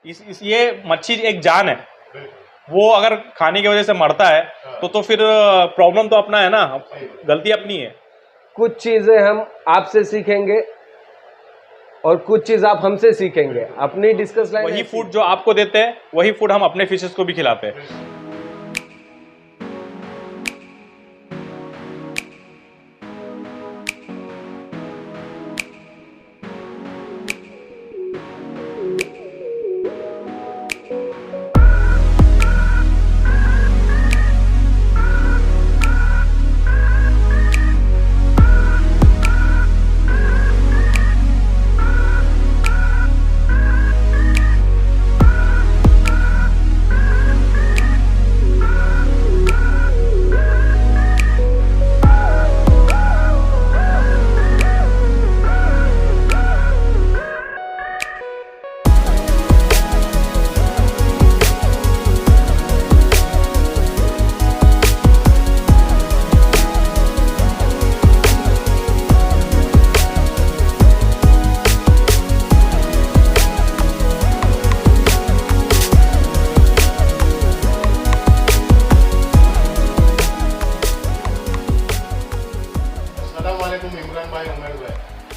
ये मच्छी एक जान है, वो अगर खाने की वजह से मरता है तो फिर प्रॉब्लम तो अपना है ना, गलती अपनी है। कुछ चीजें हम आपसे सीखेंगे और कुछ चीज आप हमसे सीखेंगे, अपनी डिस्कस लाइन। वही फूड जो आपको देते हैं वही फूड हम अपने फिशेस को भी खिलाते हैं।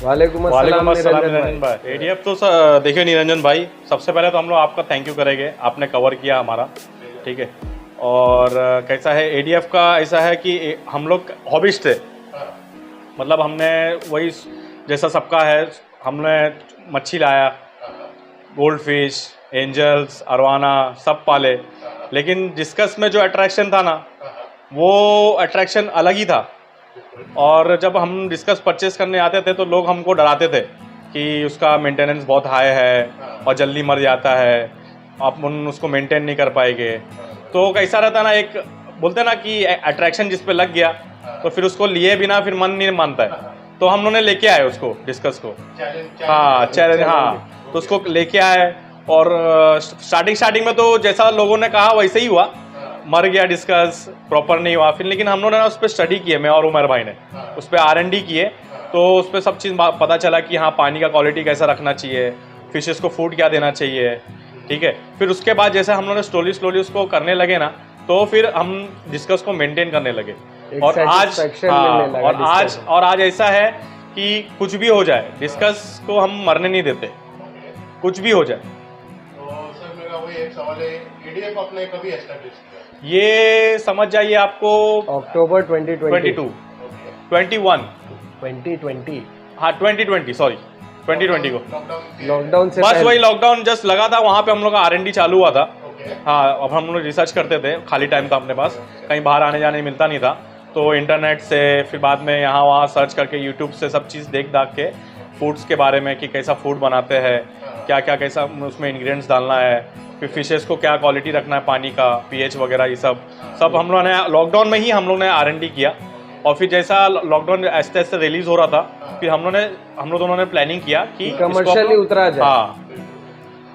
वालेकुम अस्सलाम निरंजन भाई। एडीएफ तो देखिए निरंजन भाई, सबसे पहले तो हम लोग आपका थैंक यू करेंगे, आपने कवर किया हमारा, ठीक है। और कैसा है एडीएफ का, ऐसा है कि हम लोग हॉबिस्ट थे, मतलब हमने वही जैसा सबका है, हमने मच्छी लाया, गोल्ड फिश, एंजल्स, अरवाना सब पाले, लेकिन डिस्कस में जो अट्रैक्शन था ना वो अट्रैक्शन अलग ही था। और जब हम डिस्कस परचेस करने आते थे तो लोग हमको डराते थे कि उसका मेंटेनेंस बहुत हाई है और जल्दी मर जाता है, आप उसको मेंटेन नहीं कर पाएंगे। तो कैसा रहता ना, एक बोलते ना कि अट्रैक्शन जिस पे लग गया तो फिर उसको लिए बिना फिर मन नहीं मानता है। तो हम लोगों ने लेके आए उसको, डिस्कस को, हाँ चैलेंज, हाँ तो उसको लेके आए। और स्टार्टिंग में तो जैसा लोगों ने कहा वैसे ही हुआ, मर गया डिस्कस, प्रॉपर नहीं हुआ फिर। लेकिन हम लोगों ने उस पर स्टडी किए, मैं और उमर भाई ने उस पर R&D किए, तो उस पर सब चीज़ पता चला कि हाँ पानी का क्वालिटी कैसा रखना चाहिए, फिशेस को फूड क्या देना चाहिए, ठीक है। फिर उसके बाद जैसे हम लोगों ने स्लोली उसको करने लगे ना, तो फिर हम डिस्कस को मेंटेन करने लगे। और आज ऐसा है कि कुछ भी हो जाए डिस्कस को हम मरने नहीं देते, कुछ भी हो जाए। तो सर मेरा वही एक सवाल है, एडीएफ आपने कभी एस्टैब्लिश किया? ये समझ जाइए आपको अक्टूबर 2020 को, लॉकडाउन से बस वही लॉकडाउन जस्ट लगा था, वहाँ पे हम लोग का R&D चालू हुआ था। हाँ, अब हम लोग रिसर्च करते थे, खाली टाइम था अपने पास, कहीं बाहर आने जाने मिलता नहीं था, तो इंटरनेट से फिर बाद में यहाँ वहाँ सर्च करके यूट्यूब से सब चीज़ देख के फूड्स के बारे में कि कैसा फूड बनाते हैं, क्या क्या कैसा उसमें इंग्रेडिएंट्स डालना है, फिर फिशेस को क्या क्वालिटी रखना है, पानी का पीएच वगैरह, ये सब हम लोगों ने लॉकडाउन में ही हम लोग ने R&D किया। और फिर जैसा लॉकडाउन ऐसे ऐसे रिलीज हो रहा था, फिर हम लोग दोनों ने प्लानिंग किया कि कमर्शियली उतरा जाए। हाँ,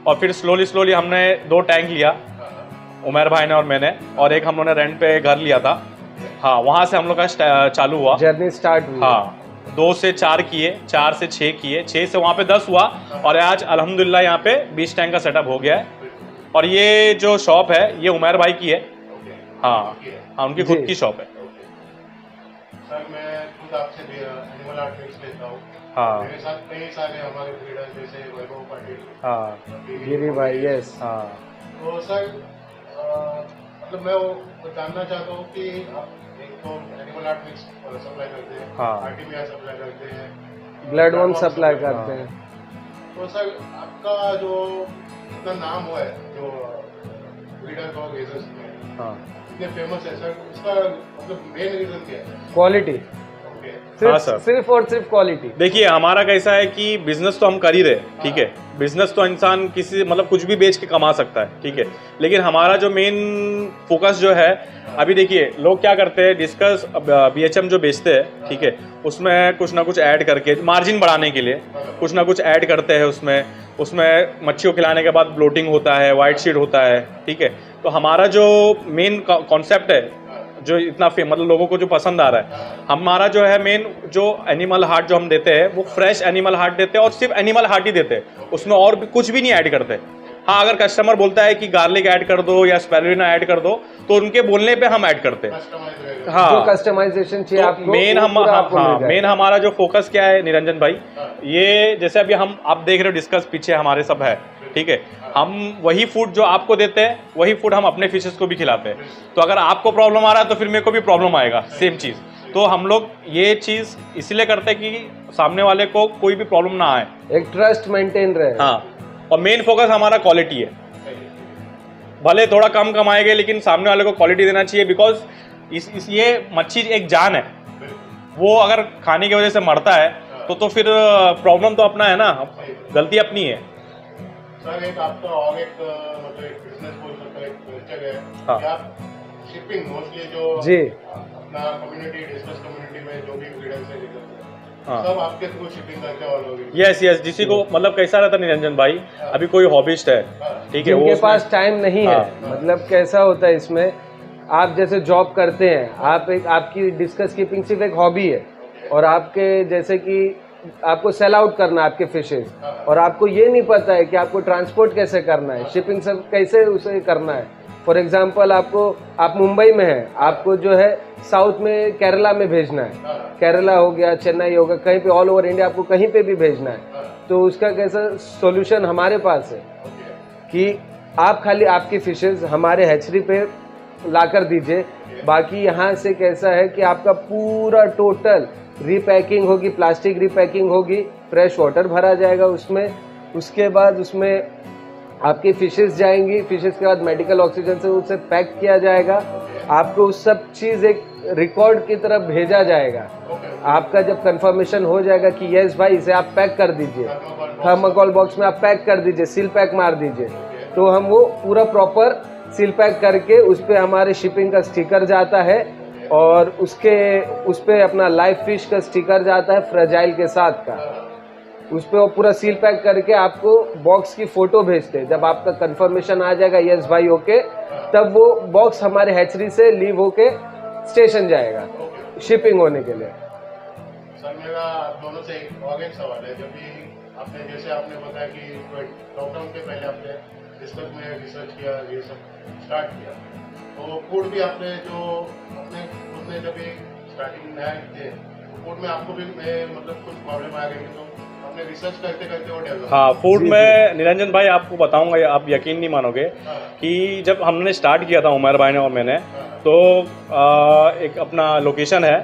और फिर स्लोली हमने 2 टैंक लिया, उमर भाई ने और मैंने, और एक हम लोगों ने रेंट पे घर लिया था। हाँ, वहाँ से हम लोग का चालू हुआ, जर्नी स्टार्ट हुई। हाँ, 2 से 4 किए, 4 से 6 किए, 6 से वहाँ पे 10 हुआ, और आज अल्हम्दुलिल्लाह यहाँ पे 20 टैंक का सेटअप हो गया है। और ये जो शॉप है ये उमर भाई की है, हाँ उनकी खुद की शॉप है। सर मैं खुद आपसे एनिमल आर्ट मिक्स लेता हूँ, हाँ, मेरे साथ कई सारे हमारे ब्रीडर जैसे वैभव पाटिल, हाँ, गिरी भाई, यस। हाँ, तो सर मतलब मैं वो जानना चाहता हूँ कि आप एक तो एनिमल आर्ट मिक्स सप्लाई करते हैं, हाँ, आर्टिमिया सप्लाई करते हैं, ब्लड वन सप्लाई करते हैं। तो सर आपका जो इतना नाम हुआ है जो ब्रीडर का रेजर्स में, हाँ, इतने फेमस है सर, उसका मतलब मेन रीजन क्या है? क्वालिटी, हाँ सर, सिर्फ और सिर्फ क्वालिटी। देखिए हमारा कैसा है कि बिजनेस तो हम कर ही रहे, ठीक है, बिजनेस तो इंसान किसी मतलब कुछ भी बेच के कमा सकता है, ठीक है, लेकिन हमारा जो मेन फोकस जो है, अभी देखिए लोग क्या करते हैं, डिस्कस BHM जो बेचते हैं, ठीक है, उसमें कुछ ना कुछ ऐड करके मार्जिन बढ़ाने के लिए कुछ ना कुछ ऐड करते हैं उसमें मच्छी को खिलाने के बाद ब्लोटिंग होता है, वाइट शीट होता है, ठीक है। तो हमारा जो मेन कॉन्सेप्ट है, जो इतना मतलब लोगों को जो पसंद आ रहा है, हमारा जो है मेन जो एनिमल हार्ट जो हम देते हैं वो फ्रेश एनिमल हार्ट देते हैं, और सिर्फ एनिमल हार्ट ही देते हैं, उसमें और भी कुछ भी नहीं ऐड करते। हाँ, अगर कस्टमर बोलता है कि गार्लिक ऐड कर दो या स्पैरुलिना ऐड कर दो तो उनके बोलने पे हम ऐड करते हैं। कस्टमाइज रहेगा। हाँ, जो कस्टमाइजेशन चाहिए तो आपको मेन वो हम पूरा आपको मिल हाँ, जाएगा। मेन हमारा जो फोकस क्या है निरंजन भाई, हाँ। ये जैसे अभी हम आप देख रहे हो डिस्कस पीछे हमारे सब है, ठीक है, हम वही फूड जो आपको देते हैं वही फूड हम अपने फिशेस को भी खिलाते हैं। तो अगर आपको प्रॉब्लम आ रहा है तो फिर मेरे को भी प्रॉब्लम आएगा, सेम चीज़। तो हम लोग ये चीज़ इसलिए करते हैं कि सामने वाले को कोई भी प्रॉब्लम ना आए। एक ट्रस्ट मेंटेन रहे। हाँ, और मेन फोकस हमारा क्वालिटी है। भले थोड़ा कम कमाएंगे लेकिन सामने वाले को क्वालिटी देना चाहिए, बिकॉज ये मच्छी एक जान है, वो अगर खाने की वजह से मरता है तो फिर प्रॉब्लम तो अपना है ना, गलती अपनी है। सर एक आपका और एक मतलब एक बिजनेस बोल सकते हैं, एक वेंचर है हाँ। कि आप शिपिंग मोस्टली जो जी। अपना कम्युनिटी डिस्कस कम्युनिटी में जो भी इंग्रेडिएंट्स है हाँ। सब आपके थ्रू शिपिंग करके ऑल ओवर। यस यस, जिसी को मतलब कैसा रहता है निरंजन भाई, अभी कोई हॉबिस्ट है, ठीक है, जिनके वो पास टाइम नहीं है, हाँ। मतलब कैसा होता है इसमें, आप जैसे जॉब करते हैं, आप एक आपकी डिस्कस कीपिंग सिर्फ एक हॉबी है, और आपके जैसे कि आपको सेल आउट करना है आपके फिशेस, और आपको ये नहीं पता है कि आपको ट्रांसपोर्ट कैसे करना है, शिपिंग सब कैसे उसे करना है। फॉर एग्जांपल आप मुंबई में हैं, आपको जो है साउथ में केरला में भेजना है, केरला हो गया, चेन्नई हो गया, कहीं पे ऑल ओवर इंडिया आपको कहीं पे भी भेजना है, तो उसका कैसा सॉल्यूशन हमारे पास है कि आप खाली आपकी फिशेस हमारे हैचरी पे लाकर दीजिए। बाकी यहाँ से कैसा है कि आपका पूरा टोटल रीपैकिंग होगी, प्लास्टिक रीपैकिंग होगी, फ्रेश वाटर भरा जाएगा उसमें, उसके बाद उसमें आपकी फिशेस जाएंगी, फिशेस के बाद मेडिकल ऑक्सीजन से उसे पैक किया जाएगा, आपको उस सब चीज़ एक रिकॉर्ड की तरफ भेजा जाएगा। आपका जब कंफर्मेशन हो जाएगा कि यस भाई इसे आप पैक कर दीजिए, थर्माकोल बॉक्स में आप पैक कर दीजिए, सील पैक मार दीजिए, तो हम वो पूरा प्रॉपर सील पैक करके उस पर हमारे शिपिंग का स्टिकर जाता है, और उस पर अपना लाइव फिश का स्टिकर जाता है फ्रेजाइल के साथ का, उस पर वो पूरा सील पैक करके आपको बॉक्स की फ़ोटो भेजते हैं। जब आपका कंफर्मेशन आ जाएगा यस भाई ओके, तब वो बॉक्स हमारे हैचरी से लीव होके स्टेशन जाएगा शिपिंग होने के लिए। सर मेरा आप दोनों से और एक सवाल है, जब भी आपने जैसे आपने बताया कि लॉकडाउन के पहले आपने डिस्कस में रिसर्च किया, ये सब स्टार्ट किया, तो फूड भी आपने जो अपने खुद ने जब भी स्टार्टिंग नया थे फूड में आपको भी मतलब कुछ प्रॉब्लम आ गई, तो आपने रिसर्च करते करते वो डेवलप। हाँ, फूड में निरंजन भाई आपको बताऊंगा, आप यकीन नहीं मानोगे कि जब हमने स्टार्ट किया था उमर भाई ने और मैंने, तो एक अपना लोकेशन है,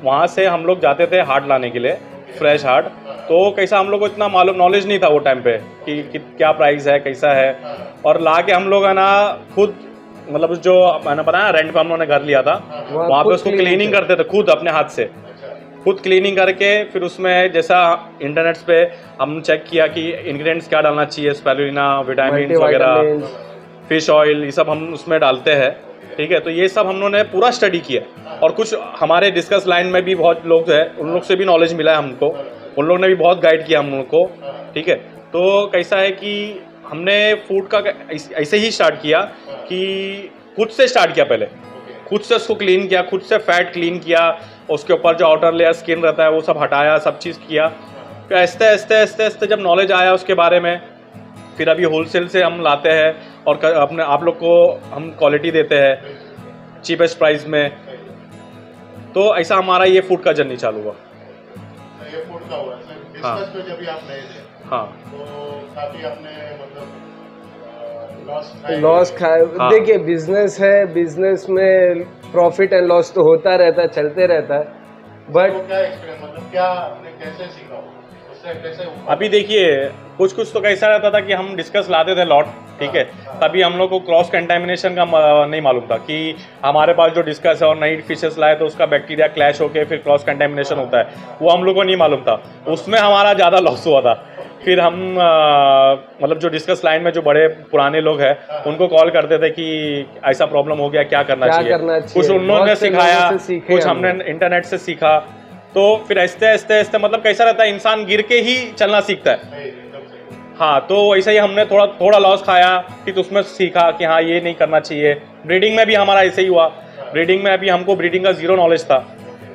वहाँ से हम लोग जाते थे हार्ड लाने के लिए, फ्रेश हार्ड। तो कैसा हम लोग को इतना मालूम नॉलेज नहीं था वो टाइम पे कि क्या प्राइस है कैसा है, और ला के हम लोग है ना खुद, मतलब जो मैंने बताया रेंट पे हम लोगों ने घर लिया था, वहाँ पे उसको क्लीनिंग करते थे खुद अपने हाथ से, खुद क्लीनिंग करके फिर उसमें जैसा इंटरनेट पे हम चेक किया कि इंग्रेडिएंट्स क्या डालना चाहिए, स्पैरुलिना, विटामिन वगैरह, फिश ऑयल, ये सब हम उसमें डालते हैं, ठीक है। तो ये सब हम लोगों ने पूरा स्टडी किया, और कुछ हमारे डिस्कस लाइन में भी बहुत लोग हैं, उन लोग से भी नॉलेज मिला है हमको, उन लोग ने भी बहुत गाइड किया हम लोग को, ठीक है। तो कैसा है कि हमने फूड का ऐसे ही स्टार्ट किया कि खुद से स्टार्ट किया, पहले खुद से उसको क्लीन किया, खुद से फैट क्लीन किया, उसके ऊपर जो आउटर लेयर स्किन रहता है वो सब हटाया, सब चीज़ किया। फिर आहिस्ते आहिस्ते आहिस्ते आहिस्ते जब नॉलेज आया उसके बारे में, फिर अभी होलसेल से हम लाते हैं और अपने आप लोग को हम क्वालिटी देते हैं चीपेस्ट प्राइस में। तो ऐसा हमारा ये फूड का जर्नी चालू हुआ। ये फूड का हुआ सर, डिस्कस में जब भी आप नए थे, हाँ, तो काफी आपने मतलब लॉस खाए। हाँ। देखिए बिजनेस है, बिजनेस में प्रॉफिट एंड लॉस तो होता रहता है, चलते रहता है, बट तो क्या एक्सपीरियंस मतलब क्या आपने कैसे सीखा, उससे कैसे अभी देखिए कुछ तो कैसा रहता था कि हम डिस्कस लाते थे लॉट, ठीक है, तभी हम लोग को क्रॉस कंटेमिनेशन का नहीं मालूम था कि हमारे पास जो डिस्कस है और नई फिशेस लाए तो उसका बैक्टीरिया क्लैश होके फिर क्रॉस कंटेमिनेशन होता है, वो हम लोग को नहीं मालूम था, उसमें हमारा ज़्यादा लॉस हुआ था। फिर हम मतलब जो डिस्कस लाइन में जो बड़े पुराने लोग हैं उनको कॉल करते थे कि ऐसा प्रॉब्लम हो गया, क्या करना चाहिए। कुछ उन्होंने सिखाया, कुछ हमने इंटरनेट से सीखा। तो फिर आहिस्ते आहिस्ते आहिस्ते मतलब कैसा रहता है, इंसान गिर के ही चलना सीखता है। हाँ, तो वैसे ही हमने थोड़ा लॉस खाया, फिर उसमें सीखा कि हाँ ये नहीं करना चाहिए। ब्रीडिंग में भी हमारा ऐसे ही हुआ। ब्रीडिंग में अभी हमको ब्रीडिंग का ज़ीरो नॉलेज था,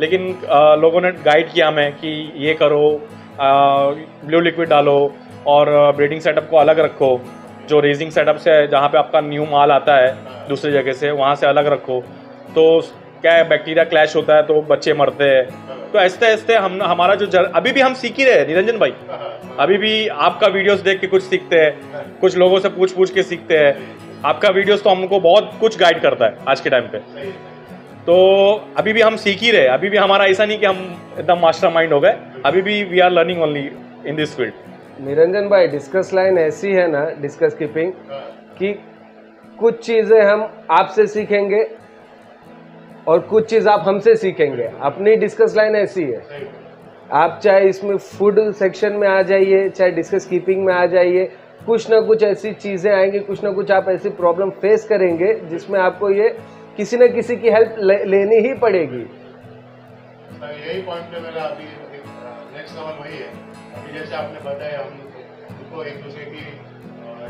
लेकिन लोगों ने गाइड किया हमें कि ये करो, ब्लू लिक्विड डालो और ब्रीडिंग सेटअप को अलग रखो, जो रेजिंग सेटअप से है, जहाँ पे आपका न्यू माल आता है दूसरी जगह से, वहाँ से अलग रखो, तो क्या है बैक्टीरिया क्लैश होता है तो बच्चे मरते हैं। तो ऐसे ऐसे हम हमारा जो अभी भी हम सीख ही रहे हैं निरंजन भाई, अभी भी आपका वीडियोस देख के कुछ सीखते हैं, कुछ लोगों से पूछ पूछ के सीखते हैं। आपका वीडियोस तो हमको बहुत कुछ गाइड करता है आज के टाइम पे। तो अभी भी हम सीख ही रहे, अभी भी हमारा ऐसा नहीं कि हम एकदम मास्टरमाइंड हो गए, अभी भी we are learning only in this field. Niranjan भाई, डिस्कस लाइन ऐसी है ना, डिस्कस कीपिंग, कि कुछ चीज़ें हम आपसे सीखेंगे और कुछ चीज़ आप हमसे सीखेंगे। अपनी डिस्कस लाइन ऐसी है, आप चाहे इसमें फूड सेक्शन में आ जाइए, चाहे डिस्कस कीपिंग में आ जाइए, कुछ ना कुछ ऐसी चीज़ें आएंगी, कुछ ना कुछ आप ऐसी प्रॉब्लम फेस करेंगे जिसमें आपको ये किसी न किसी की हेल्प लेनी ही पड़ेगी। सर यही पॉइंट पे मेरा अभी नेक्स्ट सवाल वही है। अभी जैसे आपने बताया हम उनको एक दूसरे की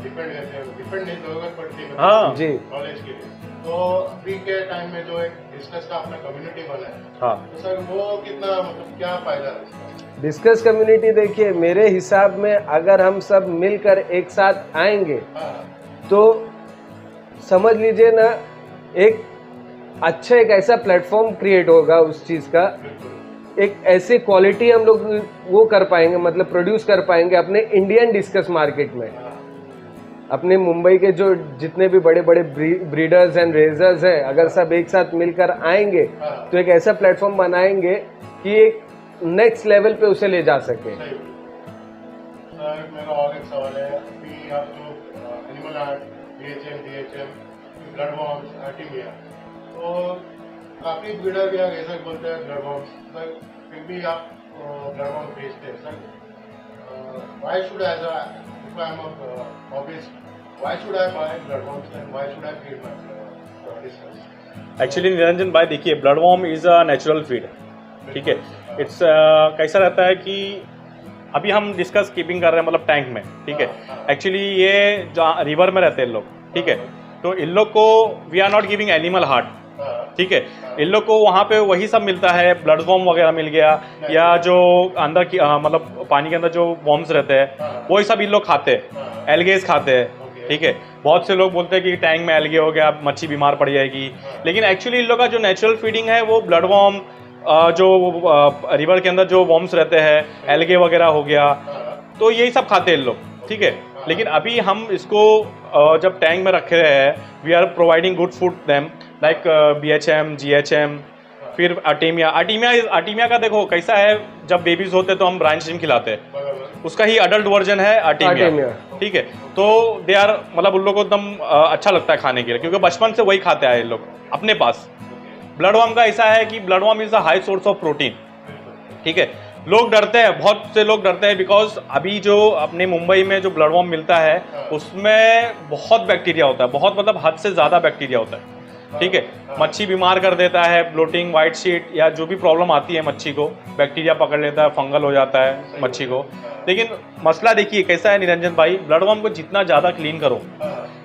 डिपेंड नहीं जरूरत पड़ती है हाँ जी, नॉलेज के लिए। तो अभी के टाइम में जो एक डिस्कस का अपना कम्युनिटी बना है, हाँ तो सर वो कितना मतलब क्या फायदा है इसका? डिस्कस कम्युनिटी देखिए, मेरे हिसाब में अगर हम सब मिलकर एक साथ आएंगे हाँ तो समझ लीजिए ना, एक अच्छा एक ऐसा प्लेटफॉर्म क्रिएट होगा उस चीज़ का, बिल्कुल। एक ऐसी क्वालिटी हम लोग वो कर पाएंगे, मतलब प्रोड्यूस कर पाएंगे अपने इंडियन डिस्कस मार्केट में। हाँ, अपने मुंबई के जो जितने भी बड़े बड़े ब्रीडर्स एंड रेजर्स हैं, अगर सब एक साथ मिलकर आएंगे हाँ, तो एक ऐसा प्लेटफॉर्म बनाएंगे कि एक नेक्स्ट लेवल पे उसे ले जा सके। सही। सर मेरा और एक सवाल है, अभी आप जो animal art, BHM, DHM, blood worms, artemia, तो काफ़ी ब्रीडर भी ऐसा बोलते हैं ब्लड वॉर्म्स, सर फिर भी आप ब्लड वॉर्म बेचते हैं sir. Why should I, if I am a hobbyist, why should I buy blood worms and why should I feed my discuss? Actually Niranjan भाई देखिए, blood worm is a natural feed, ठीक है। It's कैसा रहता है कि अभी हम डिस्कस कीपिंग कर रहे हैं मतलब टैंक में, ठीक है। एक्चुअली ये जो रिवर में रहते हैं लोग, ठीक है, तो इन लोग को we are not giving animal heart, ठीक है। इन लोग को वहाँ पे वही सब मिलता है, ब्लड वॉर्म वगैरह मिल गया, या जो अंदर की मतलब पानी के अंदर जो वॉर्म्स रहते हैं वही सब इन लोग खाते हैं, एल्गेस खाते हैं, ठीक है। बहुत से लोग बोलते हैं कि टैंक में एल्गे हो गया मच्छी बीमार पड़ जाएगी, लेकिन एक्चुअली इन लोग का जो नेचुरल फीडिंग है वो ब्लड वॉर्म, जो रिवर के अंदर जो वॉर्म्स रहते हैं, एल्गे वगैरह हो गया, तो यही सब खाते हैं इन लोग, ठीक है। लेकिन अभी हम इसको जब टैंक में रखे रहे हैं, we are providing good food them like BHM, GHM, फिर आर्टीमिया का देखो कैसा है, जब बेबीज होते हैं तो हम ब्रांच जिम खिलाते हैं, उसका ही अडल्ट वर्जन है आर्टीमिया, ठीक है। तो दे आर मतलब उन लोगों को एकदम अच्छा लगता है खाने के लिए, क्योंकि बचपन से वही खाते आए लोग अपने पास। ब्लड वॉर्म का ऐसा है कि blood worm is a high source of protein, ठीक है। लोग डरते हैं, बहुत से लोग डरते हैं, बिकॉज अभी जो अपने मुंबई में जो ब्लड वॉर्म मिलता है उसमें बहुत बैक्टीरिया होता है, बहुत मतलब हद से ज़्यादा बैक्टीरिया होता है, ठीक है। मच्छी बीमार कर देता है, ब्लोटिंग, वाइट शीट या जो भी प्रॉब्लम आती है मच्छी को, बैक्टीरिया पकड़ लेता है, फंगल हो जाता है मच्छी को। लेकिन मसला देखिए कैसा है निरंजन भाई, ब्लड वॉर्म को जितना ज़्यादा क्लीन करो,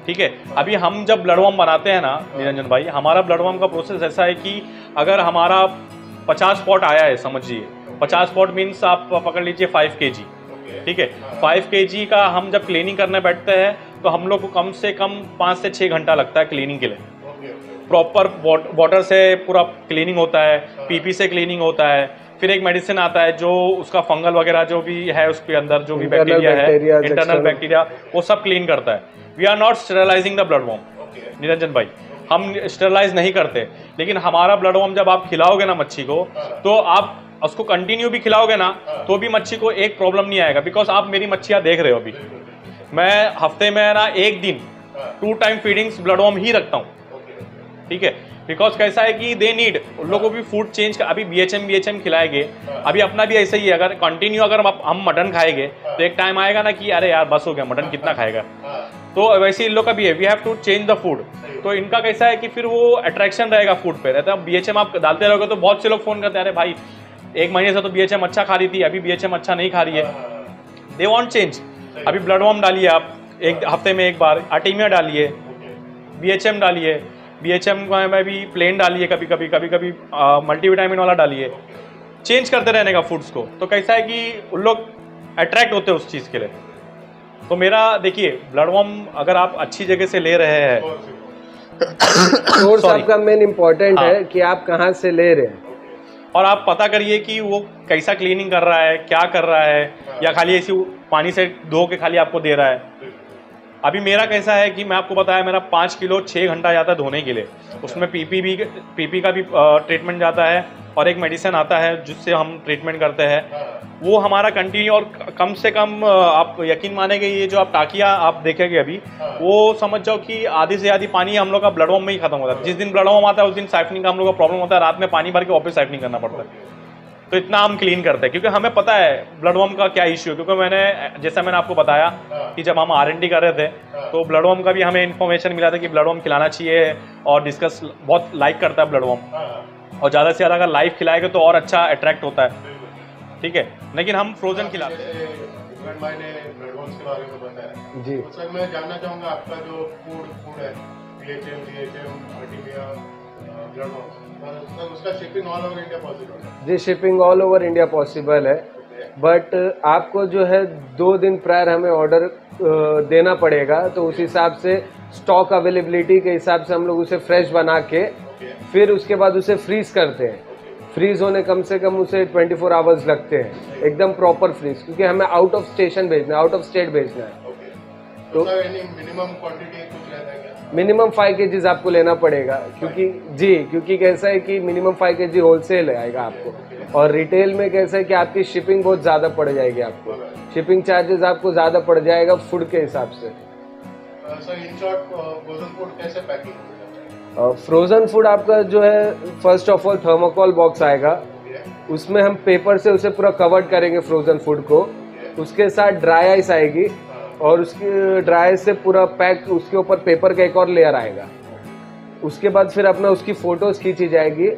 ठीक है। अभी हम जब ब्लड वॉर्म बनाते हैं ना निरंजन भाई, हमारा ब्लड वॉर्म का प्रोसेस ऐसा है कि अगर हमारा 50 स्पॉट आया है, समझिए 50 स्पॉट मीन्स आप पकड़ लीजिए 5 kg, ठीक है। 5 kg का हम जब क्लीनिंग करने बैठते हैं तो हम लोग को कम से कम 5 से 6 घंटा लगता है क्लीनिंग के लिए। प्रॉपर वाटर से पूरा क्लीनिंग होता है, PP से क्लीनिंग होता है, फिर एक मेडिसिन आता है जो उसका फंगल वगैरह जो भी है उसके अंदर जो भी बैक्टीरिया है, इंटरनल बैक्टीरिया, वो सब क्लीन करता है। We are not sterilizing the blood worm Niranjan भाई, हम स्टेरलाइज नहीं करते। लेकिन हमारा ब्लड वॉर्म जब आप खिलाओगे ना मच्छी को, तो आप उसको कंटिन्यू भी खिलाओगे ना तो भी मच्छी को एक प्रॉब्लम नहीं आएगा। बिकॉज आप मेरी मच्छियाँ देख रहे हो, अभी मैं हफ्ते में ना एक दिन 2 टाइम फीडिंग्स ब्लड वॉर्म ही रखता हूँ, ठीक है। बिकॉज कैसा है कि दे नीड, उन लोगों को भी फूड चेंज का। अभी BHM खिलाएंगे, अभी अपना भी ऐसा ही है, अगर कंटिन्यू अगर हम मटन खाएंगे तो एक टाइम आएगा ना कि अरे यार बस हो गया, मटन कितना खाएगा। तो वैसे इन लोग का भी है, we have to change the food. तो इनका कैसा है कि फिर वो अट्रैक्शन रहेगा फूड पे रहता है। BHM आप डालते रहोगे तो बहुत से लोग फोन करते हैं, अरे भाई 1 महीने से तो BHM अच्छा खा रही थी, अभी BHM अच्छा नहीं खा रही है, दे वांट चेंज। अभी ब्लड वॉर्म डालिए आप एक हफ्ते में एक बार, आर्टीमिया डालिए, BHM डालिए, BHM में भी प्लेन डालिए, कभी कभी मल्टीविटामिन वाला डालिए, चेंज करते रहने का फूड्स को। तो कैसा है कि उन लोग अट्रैक्ट होते हैं उस चीज़ के लिए। तो मेरा देखिए ब्लड वर्म अगर आप अच्छी जगह से ले रहे हैं, सोर्स Sorry. आपका मेन इम्पोर्टेंट हाँ. है कि आप कहाँ से ले रहे हैं। और आप पता करिए कि वो कैसा क्लीनिंग कर रहा है, क्या कर रहा है, या खाली ऐसी पानी से धो के खाली आपको दे रहा है। अभी मेरा कैसा है कि मैं आपको बताया मेरा 5 किलो 6 घंटा जाता है धोने के लिए, उसमें पीपी का भी ट्रीटमेंट जाता है और एक मेडिसिन आता है जिससे हम ट्रीटमेंट करते हैं, वो हमारा कंटिन्यू। और कम से कम आप यकीन मानेंगे ये जो आप टाकिया आप देखेंगे अभी, वो समझ जाओ कि आधी से आधी पानी हम लोग का ब्लड वर्म में ही खत्म होता है। जिस दिन ब्लड वर्म आता है उस दिन साइफनिंग का हम लोग का प्रॉब्लम होता है, रात में पानी भर के वापस साइफनिंग करना पड़ता है। तो इतना हम क्लीन करते हैं क्योंकि हमें पता है ब्लड वर्म का क्या इश्यू है। क्योंकि जैसा मैंने आपको बताया कि जब हम R&D कर रहे थे तो ब्लड वर्म का भी हमें इन्फॉर्मेशन मिला था कि ब्लड वर्म खिलाना चाहिए, और डिस्कस बहुत लाइक करता है ब्लड वर्म, और ज़्यादा से ज़्यादा अगर लाइव खिलाएगा तो और अच्छा अट्रैक्ट होता है, ठीक है। लेकिन हम फ्रोजन खिलाते हैं। भाई ने ब्लड वर्म्स के बारे में बताया जी। तो सर मैं जानना चाहूँगा आपका जो फूड है PHM, DHM, artemia, blood worms, sir उसका shipping all over India possible है? जी, shipping all over India possible है, बट आपको जो है 2 दिन प्रायर हमें ऑर्डर देना पड़ेगा। तो उस हिसाब से स्टॉक अवेलेबिलिटी के हिसाब से हम लोग उसे फ्रेश बना के फिर उसके बाद उसे फ्रीज करते हैं। फ्रीज होने कम से कम उसे 24 आवर्स लगते हैं, एकदम प्रॉपर फ्रीज, क्योंकि हमें आउट ऑफ स्टेशन भेजना है, आउट ऑफ स्टेट भेजना है। तो सर मिनिमम क्वांटिटी कुछ रहता है क्या? मिनिमम 5 kg आपको लेना पड़ेगा, क्योंकि कैसा है कि मिनिमम 5 kg होलसेल आएगा आपको, और रिटेल में कैसा है कि आपकी शिपिंग बहुत ज़्यादा पड़ जाएगी आपको, शिपिंग चार्जेस आपको ज़्यादा पड़ जाएगा फूड के हिसाब से। Sir in short frozen food कैसे पैकिंग होता है? फ्रोजन फूड आपका जो है first of all thermocol box आएगा, उसमें हम पेपर से उसे पूरा कवर्ड करेंगे फ्रोजन फूड को। उसके साथ ड्राई आइस आएगी, और उसकी ड्राई से पूरा पैक, उसके ऊपर पेपर का एक और लेयर आएगा। उसके बाद फिर अपना उसकी फोटोज खींची जाएगी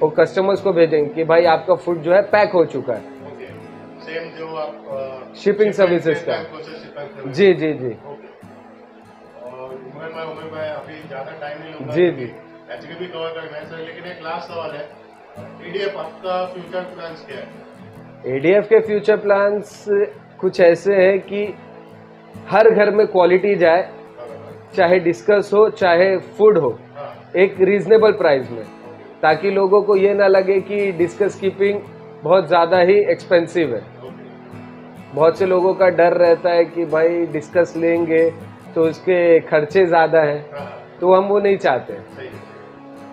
और कस्टमर्स को भेजेंगे कि भाई आपका फूड जो है पैक हो चुका है। सेम जो आप शिपिंग सर्विसेज का। जी जी जी उमर भाई अभी ज़्यादा टाइम नहीं लूँगा, जी जी एक्चुअली भी कवर करना है सर, लेकिन एक लास्ट सवाल है, EDF आपका फ्यूचर प्लान्स क्या है? ADF के फ्यूचर प्लान्स कुछ ऐसे हैं कि हर घर में क्वालिटी जाए, चाहे डिस्कस हो चाहे फूड हो, एक रीजनेबल प्राइस में, ताकि लोगों को ये ना लगे कि डिस्कस कीपिंग बहुत ज़्यादा ही एक्सपेंसिव है। बहुत से लोगों का डर रहता है कि भाई डिस्कस लेंगे तो उसके खर्चे ज़्यादा हैं, तो हम वो नहीं चाहते।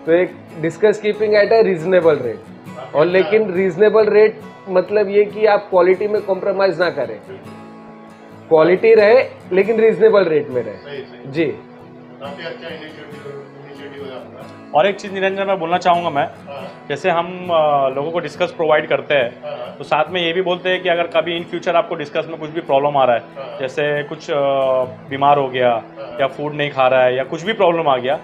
तो एक discus keeping at a reasonable rate, और लेकिन रीजनेबल रेट मतलब ये कि आप क्वालिटी में कॉम्प्रोमाइज़ ना करें, क्वालिटी रहे लेकिन रीजनेबल रेट में रहे। जी, काफी अच्छा इनिशिएटिव है आपका। और एक चीज़ निरंजन मैं बोलना चाहूँगा मैं, जैसे हम लोगों को डिस्कस प्रोवाइड करते हैं तो साथ में ये भी बोलते हैं कि अगर कभी इन फ्यूचर आपको डिस्कस में कुछ भी प्रॉब्लम आ रहा है, जैसे कुछ बीमार हो गया या फूड नहीं खा रहा है या कुछ भी प्रॉब्लम आ गया,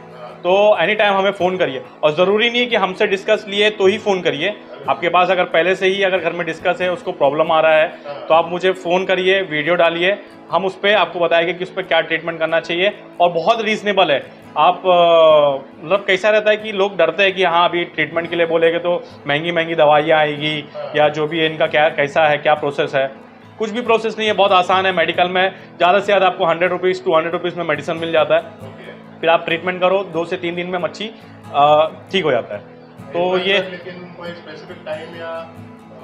तो एनी टाइम हमें फ़ोन करिए। और ज़रूरी नहीं है कि हमसे डिस्कस लिए तो ही फ़ोन करिए, आपके पास अगर पहले से ही अगर घर में डिस्कस है, उसको प्रॉब्लम आ रहा है, तो आप मुझे फ़ोन करिए, वीडियो डालिए, हम उस पर आपको बताएंगे कि उस पर क्या ट्रीटमेंट करना चाहिए। और बहुत रीज़नेबल है। आप मतलब कैसा रहता है कि लोग डरते हैं कि हाँ अभी ट्रीटमेंट के लिए बोलेंगे तो महंगी महंगी दवाइयाँ आएगी, या जो भी इनका क्या कैसा है, क्या प्रोसेस है। कुछ भी प्रोसेस नहीं है, बहुत आसान है। मेडिकल में ज़्यादा से ज़्यादा आपको 100 रुपीज़ 200 रुपीज़ में मेडिसिन मिल जाता है, फिर आप ट्रीटमेंट करो, 2 से 3 दिन में मच्छी ठीक हो जाता है। तो ये लेकिन कोई स्पेसिफिक टाइम या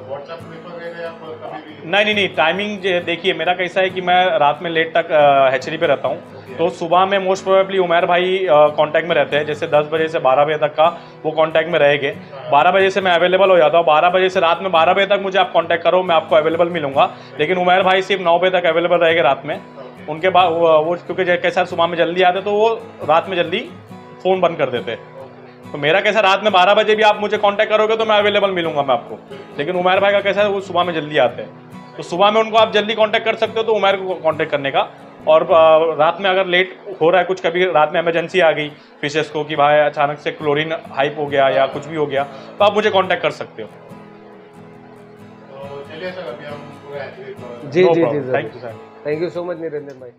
व्हाट्सएप प्रेफर करें आप कभी भी? नहीं, टाइमिंग देखिए मेरा कैसा है कि मैं रात में लेट तक हैचरी पे रहता हूँ, तो सुबह में मोस्ट प्रोबेबली उमर भाई कांटेक्ट में रहते हैं, जैसे 10 बजे से 12 बजे तक का वो कांटेक्ट में रहेंगे। 12 बजे से मैं अवेलेबल हो जाता हूँ, 12 बजे से रात में 12 बजे तक मुझे आप कांटेक्ट करो, मैं आपको अवेलेबल मिलूंगा। लेकिन उमर भाई सिर्फ 9 बजे तक अवेलेबल रहेंगे रात में। उनके बाद वो क्योंकि कैसा सुबह में जल्दी आते तो वो रात में जल्दी फ़ोन बंद कर देते। तो मेरा कैसा रात में 12 बजे भी आप मुझे कांटेक्ट करोगे तो मैं अवेलेबल मिलूंगा मैं आपको। लेकिन उमर भाई का कैसा है वो सुबह में जल्दी आते हैं, तो सुबह में उनको आप जल्दी कांटेक्ट कर सकते हो, तो उमर को कांटेक्ट करने का। और रात में अगर लेट हो रहा है कुछ, कभी रात में इमरजेंसी आ गई फिशेस को कि भाई अचानक से क्लोरीन हाइप हो गया या कुछ भी हो गया, तो आप मुझे कांटेक्ट कर सकते हो। तो चलिए सर, अभी हम पूरा जी जी जी thank you sir. Thank you so much Niranjan भाई।